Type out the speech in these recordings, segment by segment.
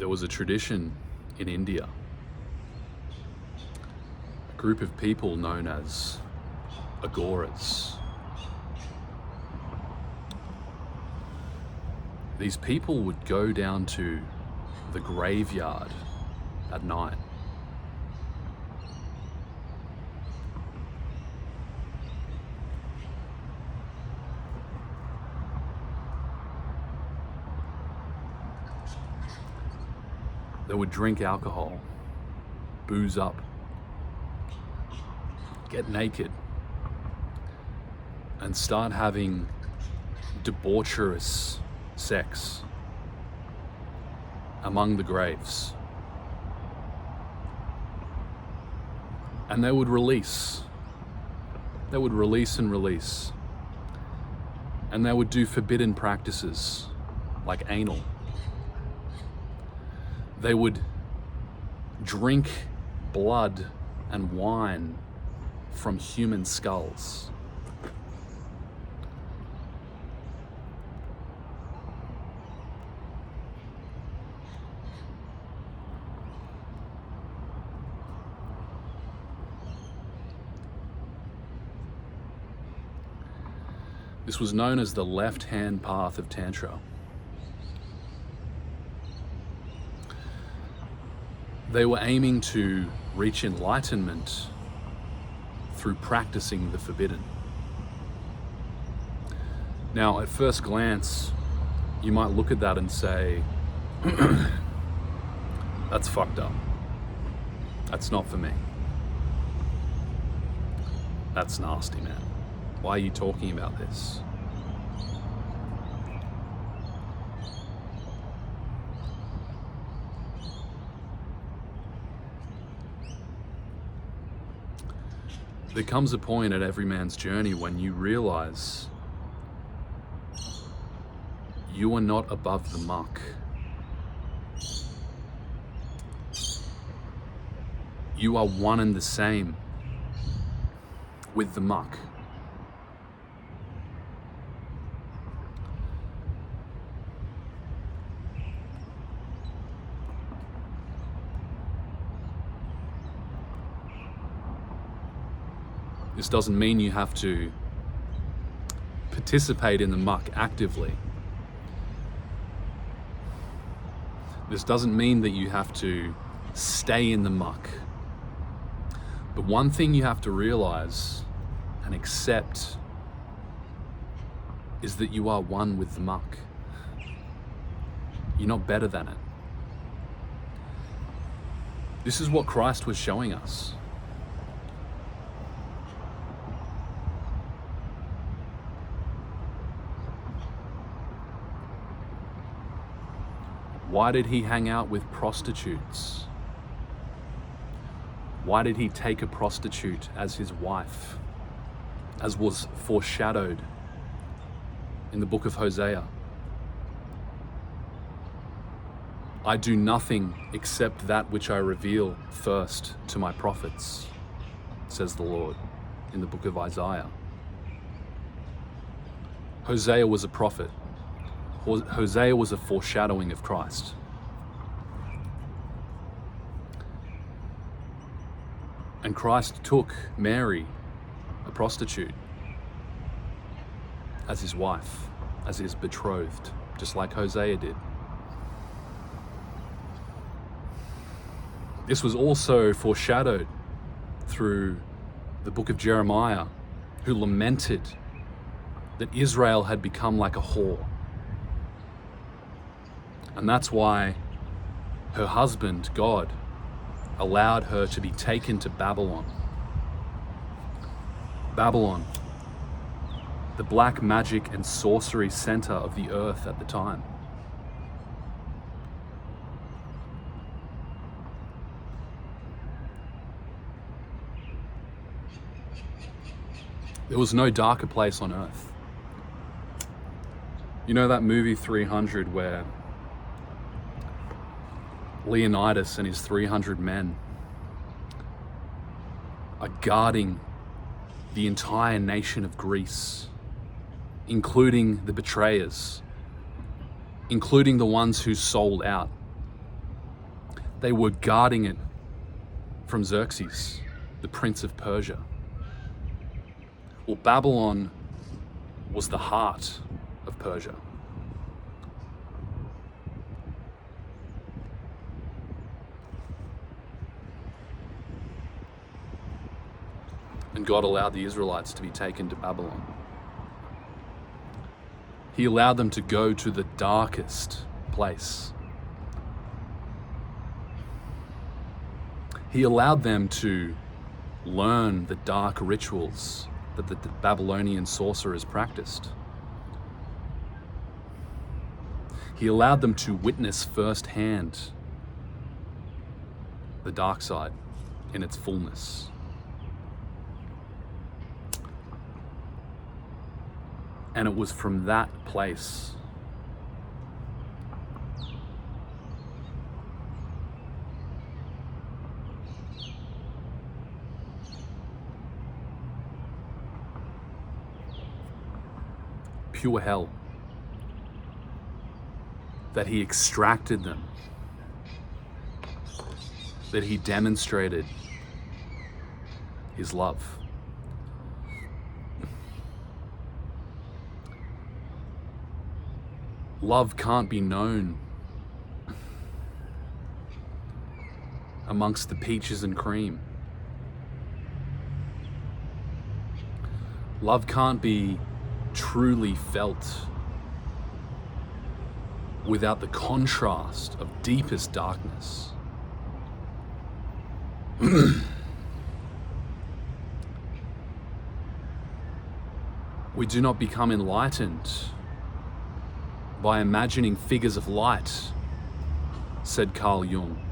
There was a tradition in India, a group of people known as Agoras. These people would go down to the graveyard at night. They would drink alcohol, booze up, get naked, and start having debaucherous sex among the graves. And they would release. They would release and release. And they would do forbidden practices like anal. They would drink blood and wine from human skulls. This was known as the left-hand path of Tantra. They were aiming to reach enlightenment through practicing the forbidden. Now, at first glance, you might look at that and say, that's fucked up. That's not for me. That's nasty, man. Why are you talking about this? There comes a point at every man's journey when you realize you are not above the muck. You are one and the same with the muck. This doesn't mean you have to participate in the muck actively. This doesn't mean that you have to stay in the muck. But one thing you have to realize and accept is that you are one with the muck. You're not better than it. This is what Christ was showing us. Why did he hang out with prostitutes? Why did he take a prostitute as his wife, as was foreshadowed in the book of Hosea? I do nothing except that which I reveal first to my prophets, says the Lord in the book of Isaiah. Hosea was a prophet. Hosea was a foreshadowing of Christ. And Christ took Mary, a prostitute, as his wife, as his betrothed, just like Hosea did. This was also foreshadowed through the book of Jeremiah, who lamented that Israel had become like a whore. And that's why her husband, God, allowed her to be taken to Babylon. Babylon, the black magic and sorcery center of the earth at the time. There was no darker place on earth. You know that movie 300 where Leonidas and his 300 men are guarding the entire nation of Greece, including the betrayers, including the ones who sold out. They were guarding it from Xerxes, the prince of Persia. Well, Babylon was the heart of Persia. And God allowed the Israelites to be taken to Babylon. He allowed them to go to the darkest place. He allowed them to learn the dark rituals that the Babylonian sorcerers practiced. He allowed them to witness firsthand the dark side in its fullness. And it was from that place pure hell that he extracted them, that he demonstrated his love. Love can't be known amongst the peaches and cream. Love can't be truly felt without the contrast of deepest darkness. We do not become enlightened by imagining figures of light, said Carl Jung.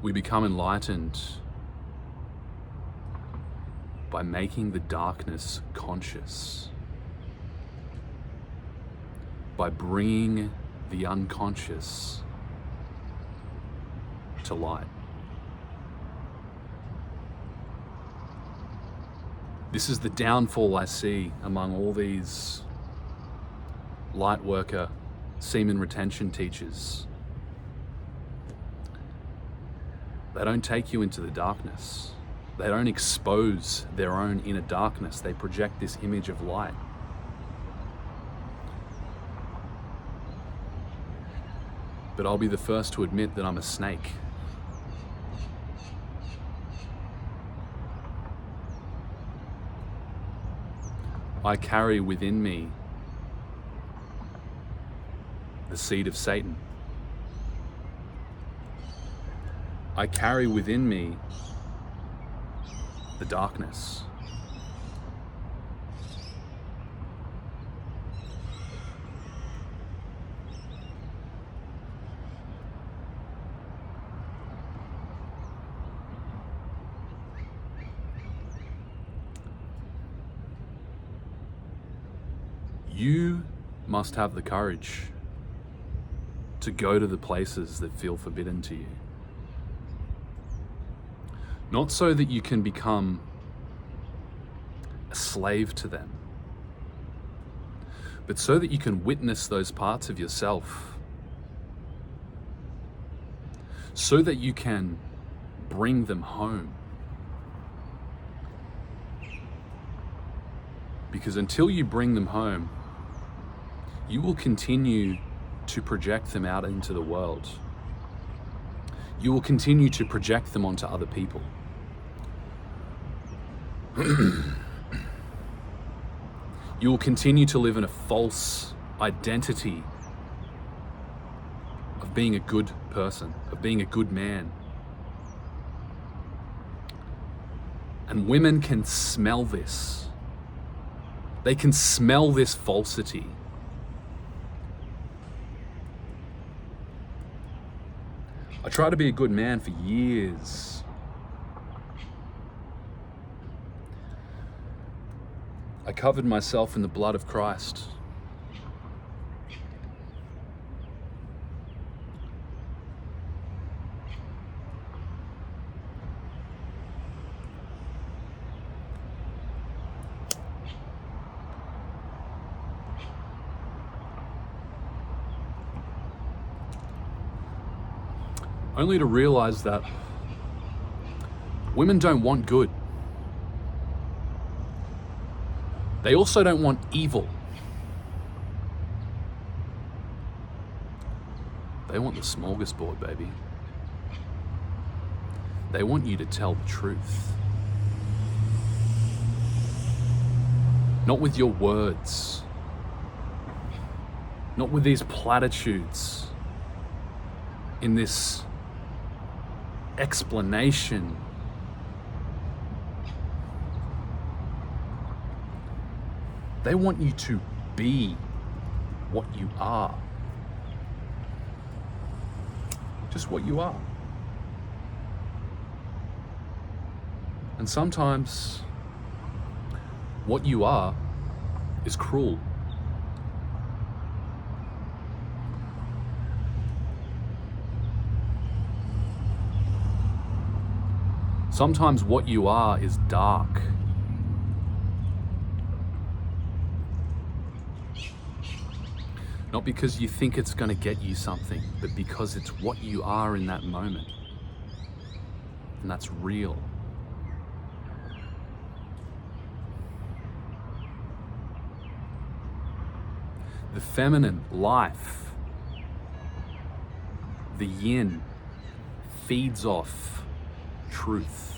We become enlightened by making the darkness conscious, by bringing the unconscious to light. This is the downfall I see among all these light worker, semen retention teachers. They don't take you into the darkness. They don't expose their own inner darkness. They project this image of light. But I'll be the first to admit that I'm a snake. I carry within me the seed of Satan. I carry within me the darkness. You must have the courage to go to the places that feel forbidden to you. Not so that you can become a slave to them, but so that you can witness those parts of yourself, so that you can bring them home. Because until you bring them home, you will continue to project them out into the world. You will continue to project them onto other people. You will continue to live in a false identity of being a good person, of being a good man. And women can smell this. They can smell this falsity. I tried to be a good man for years. I covered myself in the blood of Christ. only to realize that women don't want good. They also don't want evil. They want the smorgasbord, baby. They want you to tell the truth. Not with your words. Not with these platitudes. In this explanation. They want you to be what you are. Just what you are. And sometimes what you are is cruel. Sometimes what you are is dark. Not because you think it's going to get you something, but because it's what you are in that moment. And that's real. The feminine life, the yin, feeds off truth.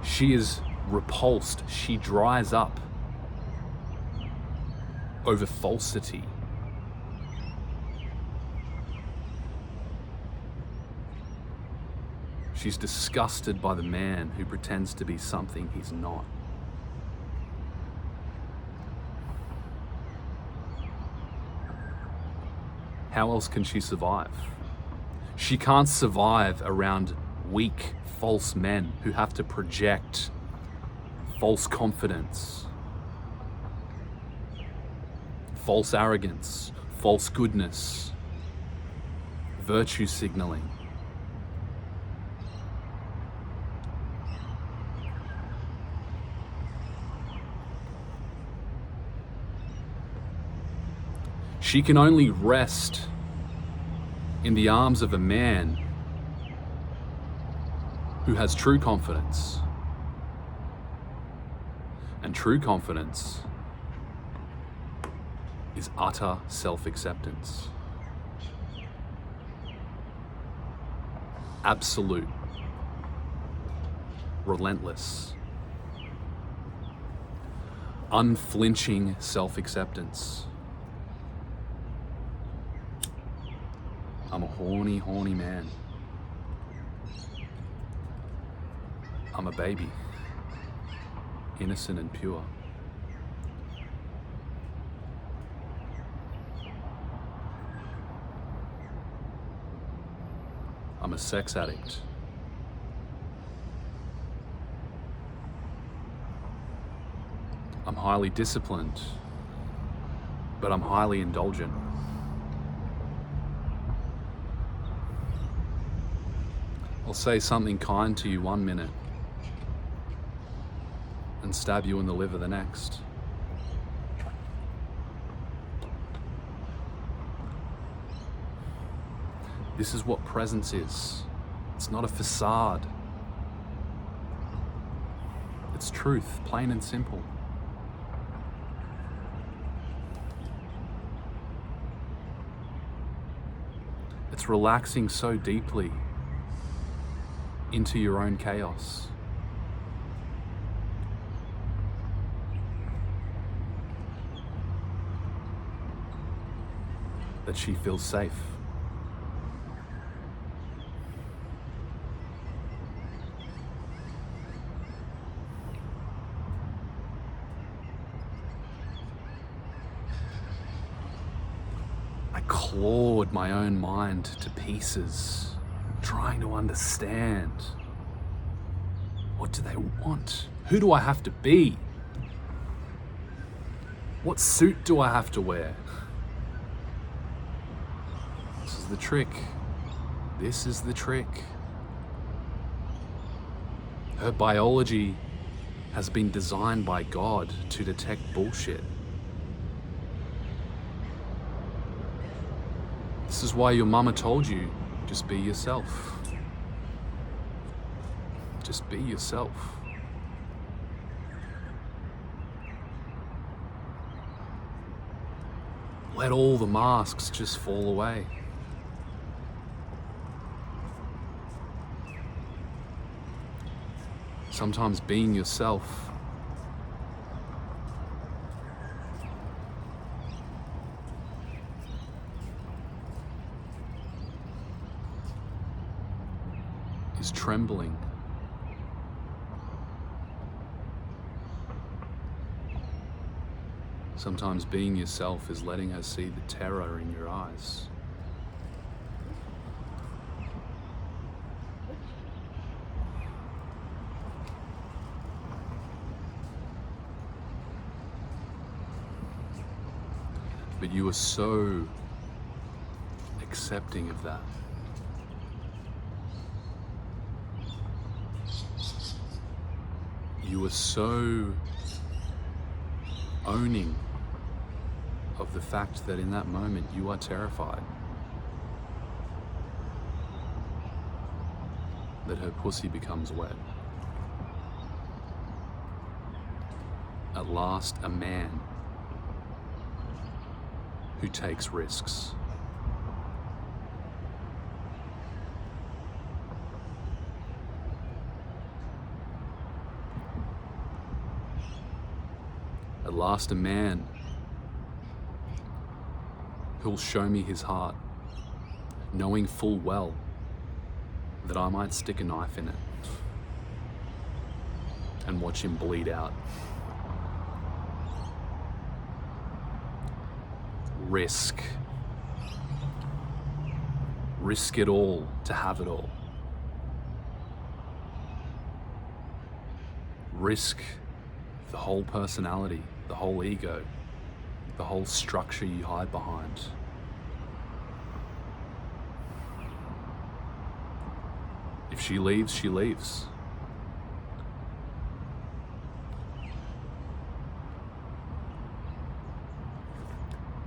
She is repulsed, she dries up over falsity. She's disgusted by the man who pretends to be something he's not. How else can she survive? She can't survive around weak, false men who have to project false confidence, false arrogance, false goodness, virtue signaling. She can only rest in the arms of a man who has true confidence. And true confidence is utter self-acceptance. Absolute, relentless, unflinching self-acceptance. I'm a horny, horny man. I'm a baby, innocent and pure. I'm a sex addict. I'm highly disciplined, but I'm highly indulgent. I'll say something kind to you 1 minute and stab you in the liver the next. This is what presence is. It's not a facade. It's truth, plain and simple. It's relaxing so deeply into your own chaos. That she feels safe. I clawed my own mind to pieces, trying to understand. What do they want? Who do I have to be? What suit do I have to wear? This is the trick. This is the trick. Her biology has been designed by God to detect bullshit. This is why your mama told you, just be yourself. Just be yourself. Let all the masks just fall away. Sometimes being yourself is trembling. Sometimes being yourself is letting her see the terror in your eyes. But you are so accepting of that. You are so owning of the fact that in that moment you are terrified that her pussy becomes wet. At last, a man who takes risks. At last, a man who'll show me his heart, knowing full well that I might stick a knife in it and watch him bleed out. Risk. Risk it all to have it all. Risk the whole personality, the whole ego, the whole structure you hide behind. If she leaves, she leaves.